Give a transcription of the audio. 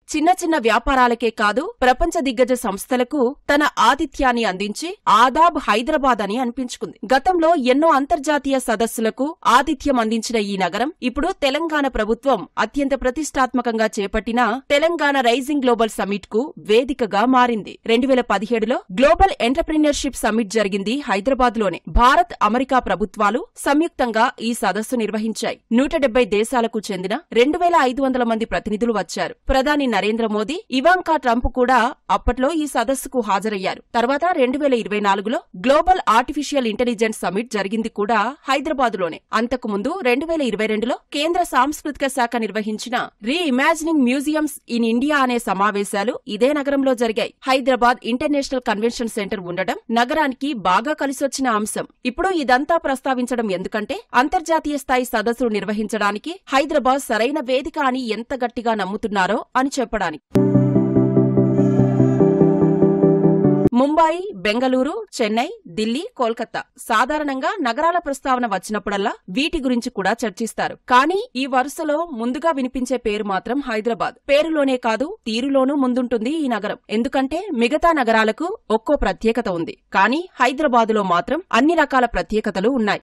చిన్న చిన్న వ్యాపారాలకే కాదు ప్రపంచ దిగ్గజ సంస్థలకు తన ఆతిథ్యాన్ని అందించి ఆదాబ్ హైదరాబాద్ అని అనిపించుకుంది. గతంలో ఎన్నో అంతర్జాతీయ సదస్సులకు ఆతిథ్యం అందించిన ఈ నగరం ఇప్పుడు తెలంగాణ ప్రభుత్వం అత్యంత ప్రతిష్టాత్మకంగా చేపట్టిన తెలంగాణ రైజింగ్ గ్లోబల్ సమిట్ కు వేదికగా మారింది. 2017లో గ్లోబల్ ఎంటర్‌ప్రెన్యూర్‌షిప్ సమిట్ జరిగింది హైదరాబాద్ లోనే. భారత్, అమెరికా ప్రభుత్వాలు సంయుక్తంగా ఈ సదస్సు నిర్వహించాయి. 170 దేశాలకు చెందిన 2500 మంది ప్రతినిధులు వచ్చారు. ప్రధాని నరేంద్ర మోదీ, ఇవాంకా ట్రంప్ కూడా అప్పట్లో ఈ సదస్సుకు హాజరయ్యారు. తర్వాత 2024లో గ్లోబల్ ఆర్టిఫిషియల్ ఇంటెలిజెన్స్ సమిట్ జరిగింది కూడా హైదరాబాద్ లోనే. అంతకు ముందు 2022లో కేంద్ర సాంస్కృతిక శాఖ నిర్వహించిన రీ ఇమాజినింగ్ మ్యూజియంస్ ఇన్ ఇండియా అనే సమావేశాలు ఇదే నగరంలో జరిగాయి. హైదరాబాద్ ఇంటర్నేషనల్ కన్వెన్షన్ సెంటర్ ఉండడం నగరానికి బాగా కలిసొచ్చిన అంశం. ఇప్పుడు ఇదంతా ప్రస్తావించడం ఎందుకంటే అంతర్జాతీయ స్థాయి సదస్సులు నిర్వహించడానికి హైదరాబాద్ సరైన వేదిక అని ఎంత గట్టిగా నమ్ముతున్నారో అని చెప్పడానికి. ముంబాయి, బెంగళూరు, చెన్నై, ఢిల్లీ, కోల్కతా సాధారణంగా నగరాల ప్రస్తావన వచ్చినప్పుడల్లా వీటి గురించి కూడా చర్చిస్తారు. కానీ ఈ వరుసలో ముందుగా వినిపించే పేరు మాత్రం హైదరాబాద్. పేరులోనే కాదు తీరులోనూ ముందుంటుంది ఈ నగరం. ఎందుకంటే మిగతా నగరాలకు ఒక్కో ప్రత్యేకత ఉంది. కానీ హైదరాబాదులో మాత్రం అన్ని రకాల ప్రత్యేకతలు ఉన్నాయి.